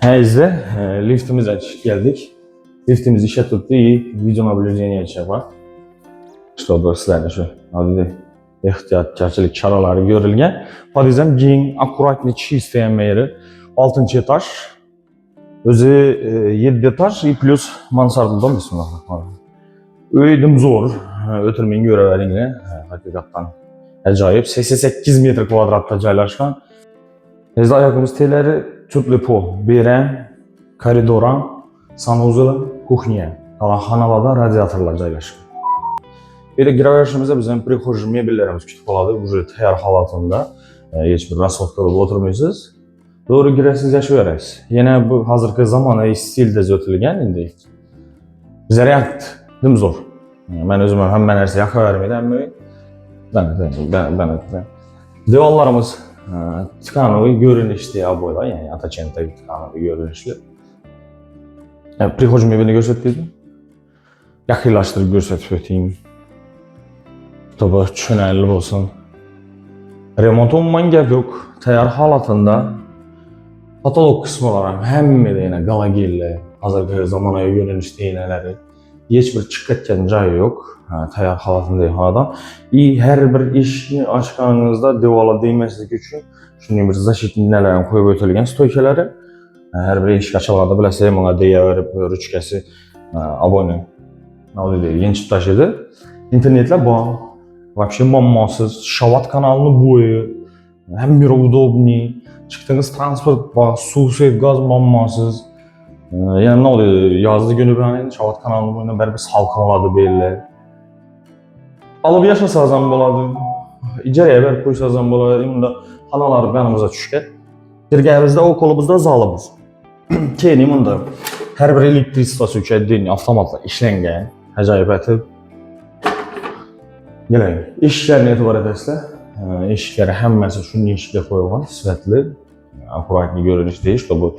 Heyze, liftimize geldik. Liftimiz işe tuttu, iyi video navigasyonu yapar. İşte o da sizlerle şu adlı ehtiyatkarçılık çaraları görülgen. Padizem giyin, akkuratlı isteyen yeri. 6. etaj. Özü 7 etaj, plus mansardıdan bismillah. Öyledim zor. Ötürmeyin göreverinle. Hakikaten acayip. 88 metre kvadratta caylaşkan. Hezde ayakımız teleri tüplü po, beren, koridora, sanuzu, kuhniye. Kalan hanalarda radyatorlar caylaşkan. Bir de giraverişimizde bizim prihoj mebellerimiz kütüp oladı. Bu tayar halatında. Hiçbir rasot kalıp oturmuyorsunuz. Doğru giresiz yaşıyoruz. Yine bu hazırki zamanı stilde zötülgen indi. Bize react dim zor. Ben özüme hemen her şey yaka vermeden ben devallarımız tıkanığı görünüşlü aboylar, yani Ataçent'e tıkanığı görünüşlü. Prihoj mebelini gösterdim. Yakınlaştırıp göstereyim. Tabi çönelli olsun. Remont olmayan gap yok. Tayar halatında patolog kısmı olarak hem de yine galagille, hazırki zamana görünüşlü iğneleri. Hiçbir çıkartken cayı yok. Tayar halatında haladan. Her bir işini açkanınızda devala değmesizlik için şunun bir zaşit iğnelerini koyup ötülgen stoykeleri. Her bir iş açılarda bilese bana deya verip rüçkesi abone. Genç taşıdı. İnternetle bağlı. Вообще mammasız, şavat kanalını boyu, hem bir udobni, çıktığınız transport bağ, su, gaz mammasız. Yani ne oluyor? Yazdı günü ben şavat kanalını boyuna bir salkamadı belli. Alıp yaşasazam boladı, icareye ver koysazam boladı, indi hanalar yanımıza düşker. Dirgəyimizdə o kolumuzda zalımız. Keyin indi her bir elektrik stasiyonu avtomatla işləngen, acayip etib. Gelin, işlerini etibar edesle, işleri həmməsi şunun işlə koyulan, svetli, akuratlı görünüş değil. İşte bu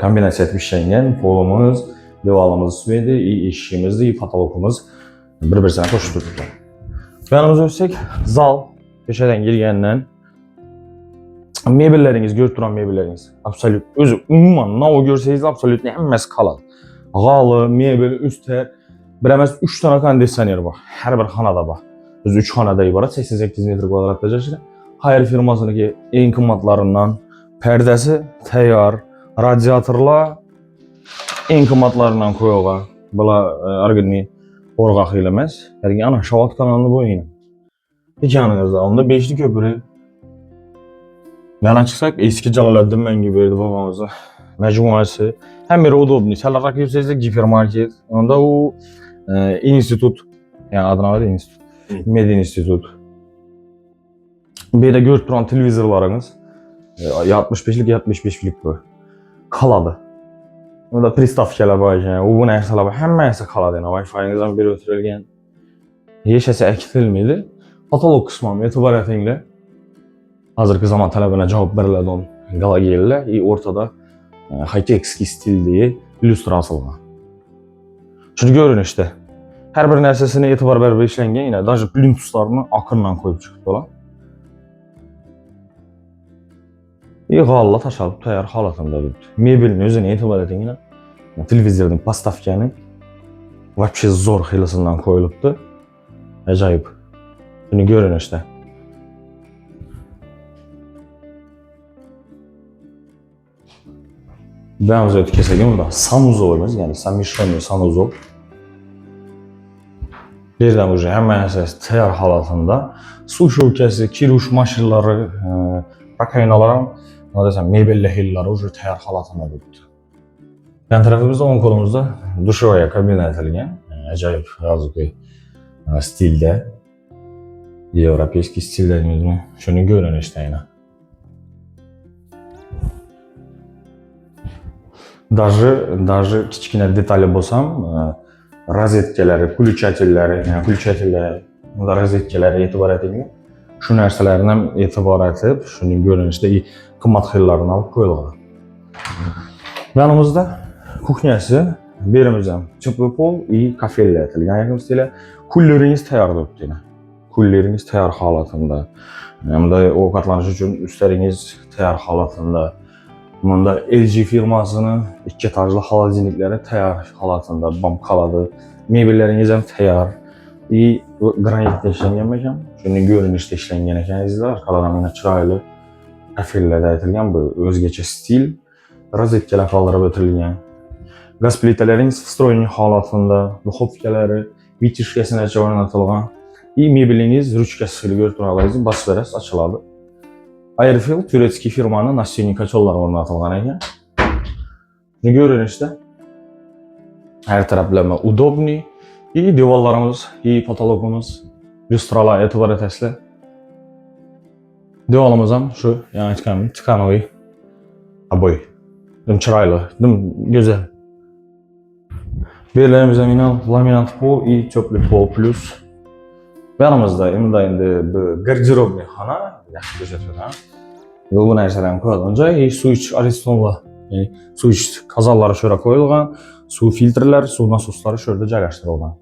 kombinasiya etmiş şeyden polumuz, devalımız sveti, iyi işimiz, iyi patologumuz bir-birisine koştu tuttu. Yanımız ölsek, zal, peşeden girgenden, mebelleriniz, göz duran mebelleriniz, absolut, özü, umuman, ne o görseniz absolut həmməsi kalan. Qalı, mebel, üstler, birəməz 3 tane kondisyoner var, her bir hanada var. Öz 3 hanada ibaret 88 metre kvadratda yaşayır. Hayır firmasının en kımmatlarından perdesi, tayar, radyatorla en kımmatlarından koyuyorlar. Bula argınmi orgaq eləməz. Yani ana şavat kanalını boyayın. İki yanınızda onda 5'li köprü. Yana çıksak eski Calaluddin mən gibi verdi babamıza. Mecmuası. Hem bir udobni. Salarak yüksek hipermarket. Onda o institut. Yani adına var institut. Medya institut. Bir de görüp duran televizorlarınız 65'lik 75'lik bu. Kaladı. O da pristavkalar var yani. O bu neyse var. Həmməyəsi kaladı yani. Wi-Fi'nizden biri ötürülgen. Yeşəsi əkitilmiydi. Patolog kısmı etibarətində hazırki zaman tələbinə cavab verilədi onun qalagiyellə. Ortada high-tech stildiyi illüstrasiyalar. Çünkü görün işte. Her bir nərsəsini etibar verib işləngen yine даже plintuslarını akınla koyup çıxdılar. Qalla taşalıb tayar halatında durdu. Mebelin özünə etibar edin yine. Televizorun pastavkanı вообще zor xilasından koyulubdu. Acayip. Bunu görün işte. Ben özü kesegim da sanuzolumuz yani samişrami sanuzol. Birdən ucu həmən əsas tayar halatında su şövkəsi, kiruş maşinları, rakaynaların mebelli hilləri ucu tayar halatında durdu. Yan tarafımızda 10 kolumuzda duşovaya kabina etilgen, acayip razı stilde, Европейский stilde şunu görün işte yine. Даже kiçikine detaylı bolsam, rozetkeleri, включателleri, rozetkeleri etibar edilgan. Şu narsalardan etibar etib, şunun görünüşdə qımmat xillərini alıb qoyulur. Yanımızda kuxnyası, berimizdən çıplı pol, kafellə etilgan yakınızda kulleriniz tayardır yine. Kulleriniz tayar halatında. Hem de o katlanış üçün üstleriniz tayar halatında. Bunda LG firmasının 2 etajlı xolodilnikləri təyar halatında bamkaladı. Mebelləriniz həm təyar. Granitdə işlənən məkan. Çünki görünüşdə işlənən əkanizlər arxalarına yine çıraylı əfillə dəyitilən bu özgəçə stil. Rozetkalar qaldırıb ötürülən. Qaz plitalarınız vstroyni halatında, duxovkaları, vitişkəsinə oynatılған. Mebeliniz rüçkəsi ilə götürülən bas verəs açıladı. Airfield Türetski firmanın nasiyonli kaçolları oynatılған ekan. Görünüşdə hər tərəfləmə udobni. Divarlarımız, patologumuz, lüstralar etibar etəsilə. Divalımız ham şu, yəni tkanovi aboy. Dım çıraylı, dım güzel. Belirlərimiz laminat pol, çöplük pol plus. Yanımızda indi garderobli xana, yaxşı gözətmir ha. Bu nərsələrini qoyulunca su iç aristonla, yəni su iç kazalları şöyle qoyulğan, su filtrlər, su nasosları şöyle cərləşdirilgan.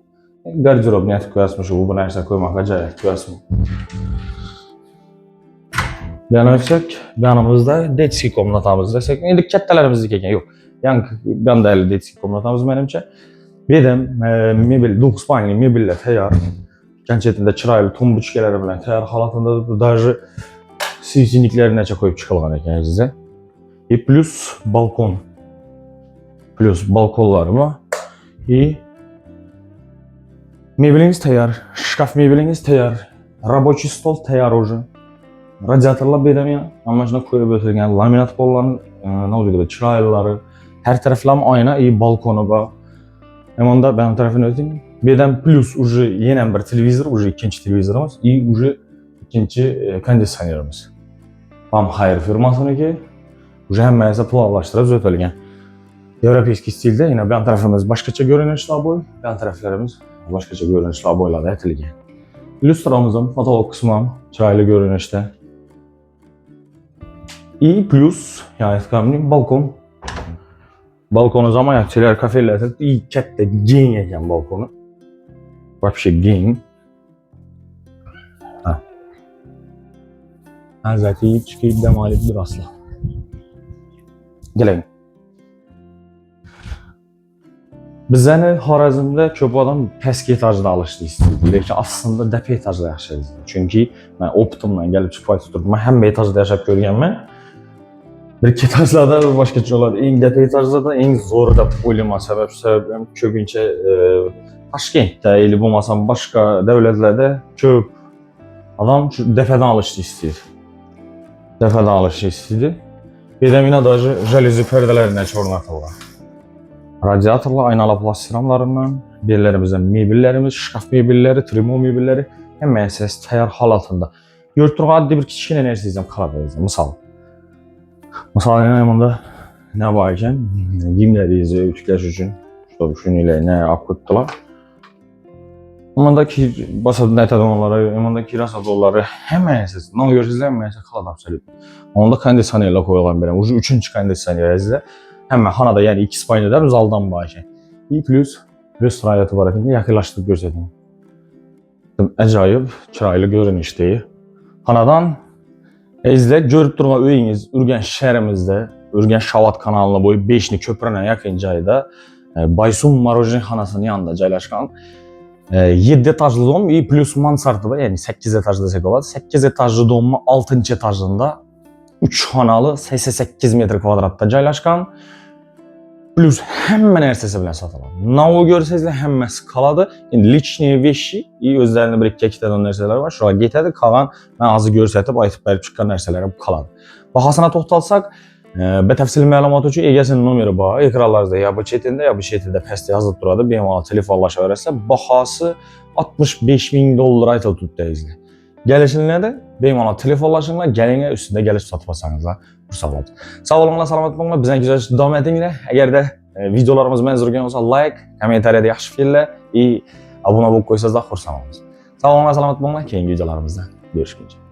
Garderob niyəti qoyasmışıq, bu nərsə qoymağa cərək qoyasmı. Beğenmişsek, yanımızda detski komnatamız desek, indi kətlələrimiz dikən yox. Yan dəyərli detski komnatamız mənimcə. Bir də mebel, 9 paneli mebellə təyar. Gerçekten de çıraylı tumbuçkeleri bilen təyar halatında da sivcinikleri necə koyup çıxılğan ekan sizə. Plus balkon. Plus balkonlarımı. Mebeliniz təyar, şkaf mebeliniz təyar, рабочий stol təyar уже. Radiatorlar bedəmə, amacına koyub ötürülən laminat pollarının nə oluyor çıraylıları, hər tərəflərim ayna, balkonu var. Onda benim tərəfini ötürüm. Birden plus уже yeni bir televizor, уже ikinci televizorumuz, уже ikinci kondisyonerimiz. Bamhair firmasının ki, уже həmməyəsə planlaşdırıb ötürülən. Европейский stildə yine yan tərəfimiz başqaça görünüşlü aboy, yan tərəflərimiz başqaça görünüşlü aboyla da ətilgən. Lüstramızın fotolog kısmı çıraylı görünüşdə. Plus, yani balkon. Balkonu zaman yakçılar kafeyle atıldı. Kette gen yeken balkonu. Вообще gen. Hazreti yiyip çıkayım demalipdir asla. Gelelim. Bizəni Xorazmda köp adam pəsk etajda alışdı istəyirdi. Lakin aslında dəpə etajda yaşayırdı. Çünki mən optimla gəlib çıxpay tuturdum. Mən həm etajda yaşayıb görgənmə. Bir etajlarda başqa çoxlar. En dəpə etajda da en zoru da problema səbəb köpüncə Taşkentdə elə bulmasam başqa dövlətlərdə köp adam dəfədən alışdı istəyir. Dəfədən alışdı istəyir. Bir də minə da jaluzi pərdələrinə oynatırlar. Radiatorla, aynalı plastikramlarından, bellərimizdən mebellərimiz, şkaf mebelləri, trimo mebelləri həmmə əsas təyar halatında. Gördüyünüz adlı bir kiçik enerji sistem qala biləcəm. Misal yanımda nə var ikən, gimlərizi ütükləş üçün şunu ilə nə akutdular. Ondaki basad nətədonları, ondaki rasadonları həmmə əsas, nə görürsünüz, həmmə əsas qala absolut. Onda kondisyonerlə qoyulan belə, ucu 3-cü kondisyoner əzizlə. Həmmə xanada, yəni 2 spaynelər uzaldan başlayın. Plus rəstorayatı var ekan, yaxınlaşdırıb göstərim. Əcayib, çıraylı görünüşdür. Xanadan izlə görüb durma öyünüz Ürgənç şəhərimizdə, Ürgənç Şavat kanalına boyu 5-ni köprünə yaxın cayda Baysun Marojin xanasının yanında caylaşqan 7 etajlı dom plus mansardı var, yəni 8 etajlı desək olar. 8 etajlı domun 6-cı etajında 3 xanalı 88 metr kvadratda caylaşqan. Plus həmmə nərsəsi bilə satılır. Nə o görsəzlə həmməsi qaladı. İndi lichniye veşi, özlərində bir iki dədən nərsələr var. Şuraya getədi, qalan mən azı görsətib, aytıb bərib çıxan nərsələrə qaladı. Bahasına toxtalsaq, bətəfsil məlumat üçün EGS-nin numeri var. Ekranlarda ya bu çetində, ya bu çetində pəstə yazılıb duradı. Benim telefonlaşa verəsə, bahası $65.000 aytıl tutdu izlə. Gəlişinlə də benim telefonlaşınla gəlinə üstündə gəlib satmasanızlar. Sağ olun, salamat olun. Bizdən güzel davam edin yine. Əgər də videolarımız mənə zörgən olsa like, kommentariyada yaxşı fikirlə, abunə olub qoysanız da xursan olunuz. Sağ olun, salamat olun. Keyingi videolarımızda görüşürüz.